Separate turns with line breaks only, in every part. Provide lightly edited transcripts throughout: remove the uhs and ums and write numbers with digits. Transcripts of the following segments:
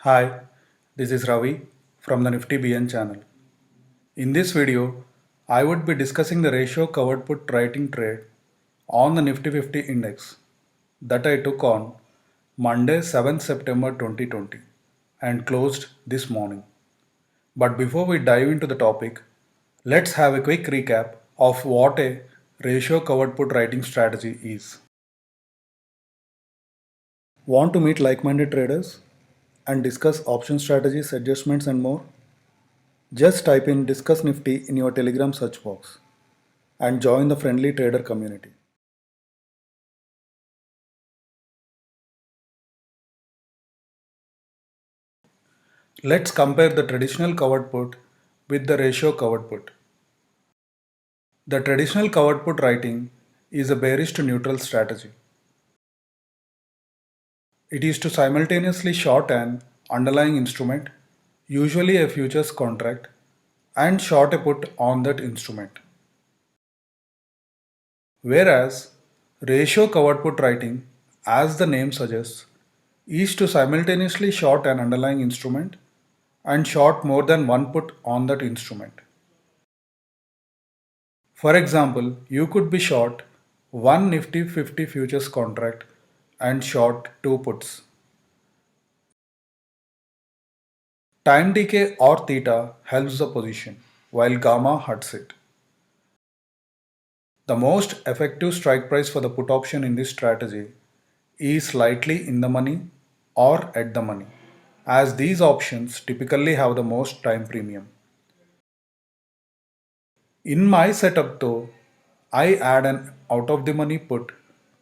Hi, this is Ravi from the Nifty BN channel. In this video, I would be discussing the ratio covered put writing trade on the Nifty 50 index that I took on Monday 7th September 2020 and closed this morning. But before we dive into the topic, let's have a quick recap of what a ratio covered put writing strategy is. Want to meet like minded traders and discuss option strategies, adjustments, and more? Just type in Discuss Nifty in your Telegram search box and join the friendly trader community. Let's compare the traditional covered put with the ratio covered put. The traditional covered put writing is a bearish to neutral strategy. It is to simultaneously short an underlying instrument, usually a futures contract, and short a put on that instrument. Whereas ratio covered put writing, as the name suggests, is to simultaneously short an underlying instrument and short more than one put on that instrument. For example, you could be short one Nifty 50 futures contract and short two puts. Time decay or theta helps the position, while gamma hurts it. The most effective strike price for the put option in this strategy is slightly in the money or at the money, as these options typically have the most time premium. In my setup though, I add an out of the money put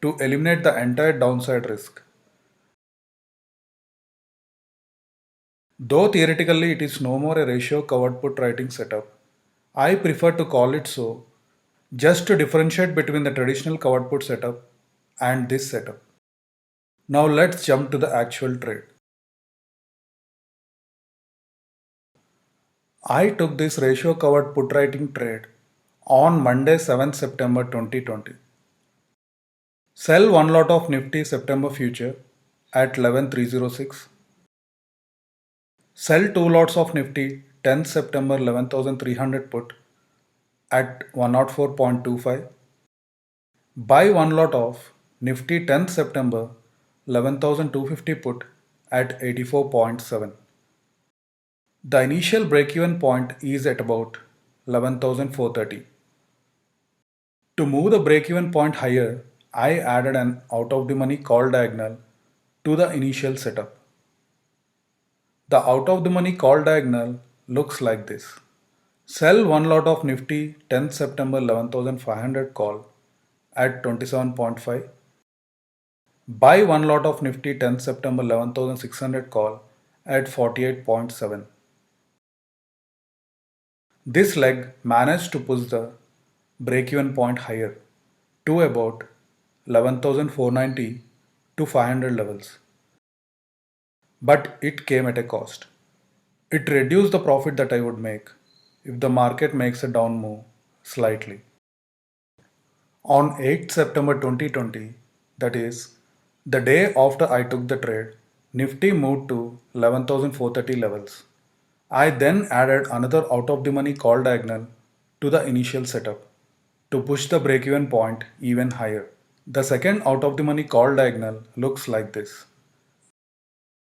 to eliminate the entire downside risk. Though theoretically it is no more a ratio covered put writing setup, I prefer to call it so just to differentiate between the traditional covered put setup and this setup. Now let's jump to the actual trade. I took this ratio covered put writing trade on Monday 7th September 2020. Sell one lot of Nifty September future at 11306. Sell two lots of Nifty 10th September 11300 put at 104.25. Buy one lot of Nifty 10th September 11250 put at 84.7. The initial break-even point is at about 11,430. To move the break-even point higher, I added an out-of-the-money call diagonal to the initial setup. The out-of-the-money call diagonal looks like this. Sell one lot of Nifty 10th September 11,500 call at 27.5. Buy one lot of Nifty 10th September 11,600 call at 48.7. This leg managed to push the break-even point higher to about 11,490 to 500 levels. But it came at a cost. It reduced the profit that I would make if the market makes a down move slightly. On 8th September 2020, that is, the day after I took the trade, Nifty moved to 11,430 levels. I then added another out of the money call diagonal to the initial setup to push the break even point even higher. The second out of the money call diagonal looks like this.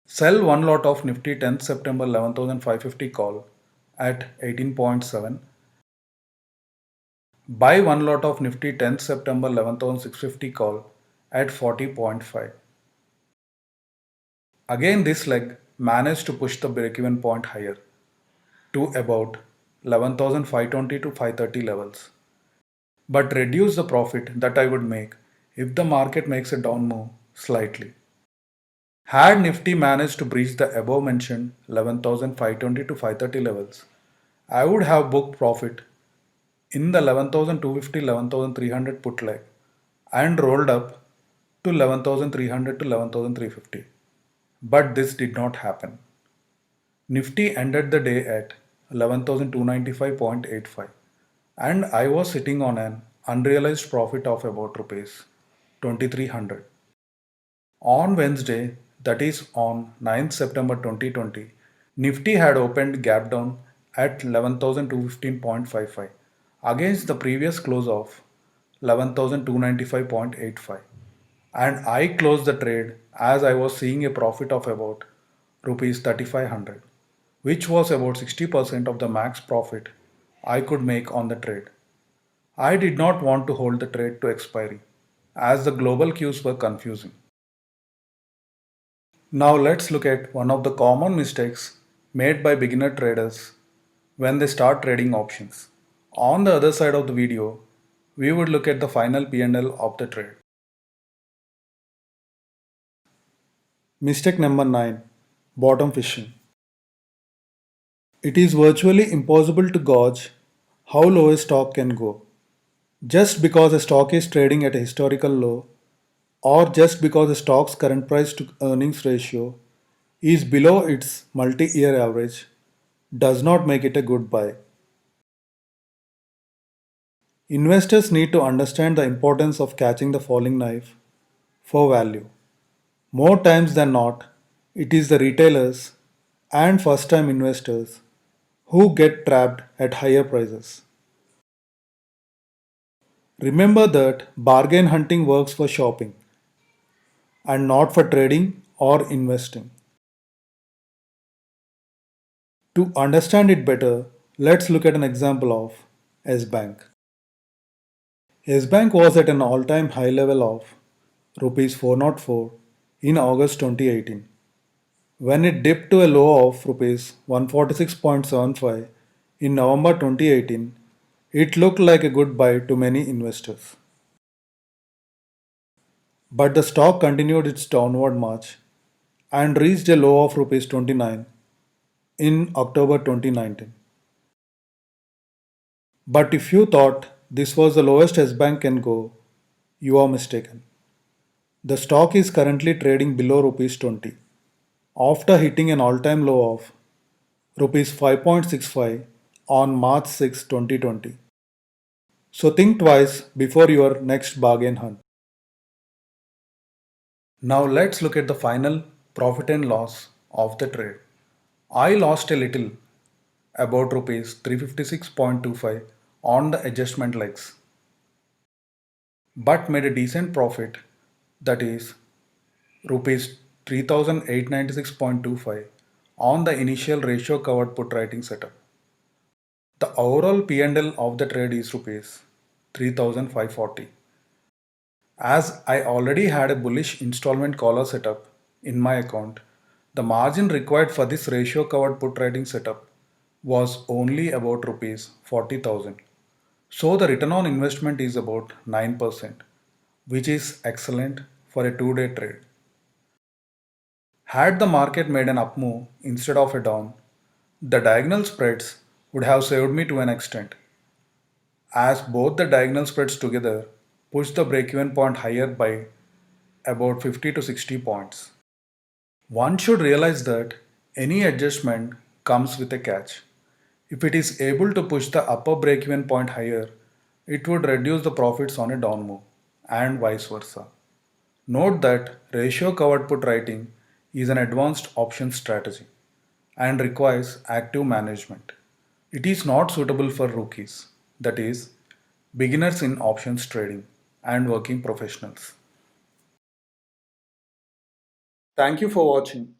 Sell one lot of Nifty 10th September 11,550 call at 18.7. Buy one lot of Nifty 10th September 11,650 call at 40.5. Again, this leg managed to push the break-even point higher to about 11,520 to 530 levels, but reduce the profit that I would make if the market makes a down move slightly. Had Nifty managed to breach the above mentioned 11,520 to 530 levels, I would have booked profit in the 11,250 11,300 put leg and rolled up to 11,300 to 11,350. But this did not happen. Nifty ended the day at 11,295.85 and I was sitting on an unrealized profit of about rupees 2,300. On Wednesday, that is on 9th September 2020, Nifty had opened gap down at 11,215.55 against the previous close of 11,295.85, and I closed the trade as I was seeing a profit of about rupees 3500, which was about 60% of the max profit I could make on the trade. I did not want to hold the trade to expiry as the global cues were confusing. Now let's look at one of the common mistakes made by beginner traders when they start trading options. On the other side of the video, we would look at the final P&L of the trade. Mistake number 9. Bottom fishing. It is virtually impossible to gauge how low a stock can go. Just because a stock is trading at a historical low, or just because a stock's current price to earnings ratio is below its multi year average, does not make it a good buy. Investors need to understand the importance of catching the falling knife for value. More times than not, it is the retailers and first time investors who get trapped at higher prices. Remember that bargain hunting works for shopping and not for trading or investing. To understand it better, let's look at an example of S Bank. S Bank was at an all time high level of rupees 404 in August 2018. When it dipped to a low of rupees 146.75 in November 2018, it looked like a good buy to many investors. But the stock continued its downward march and reached a low of rupees 29 in October 2019. But if you thought this was the lowest S Bank can go, you are mistaken. The stock is currently trading below rupees 20 after hitting an all-time low of rupees 5.65 on March 6, 2020. So think twice before your next bargain hunt. Now let's look at the final profit and loss of the trade. I lost a little, about rupees 356.25 on the adjustment legs, but made a decent profit, that is rupees 3896.25 on the initial ratio covered put writing setup. The overall P&L of the trade is rupees 3540. As I already had a bullish installment collar setup in my account, the margin required for this ratio covered put writing setup was only about rupees 40,000. So the return on investment is about 9%, which is excellent for a 2-day trade. Had the market made an up move instead of a down, the diagonal spreads would have saved me to an extent, as both the diagonal spreads together push the break-even point higher by about 50 to 60 points. One should realize that any adjustment comes with a catch. If it is able to push the upper break-even point higher, it would reduce the profits on a down move, and vice versa. Note that ratio covered put writing is an advanced option strategy and requires active management. It is not suitable for rookies, that is, beginners in options trading and working professionals. Thank you for watching.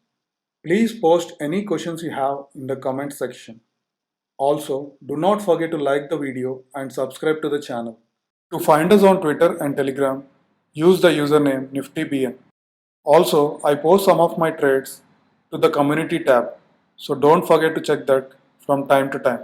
Please post any questions you have in the comment section. Also, do not forget to like the video and subscribe to the channel. To find us on Twitter and Telegram, use the username NiftyBN. Also, I post some of my trades to the community tab, so don't forget to check that from time to time.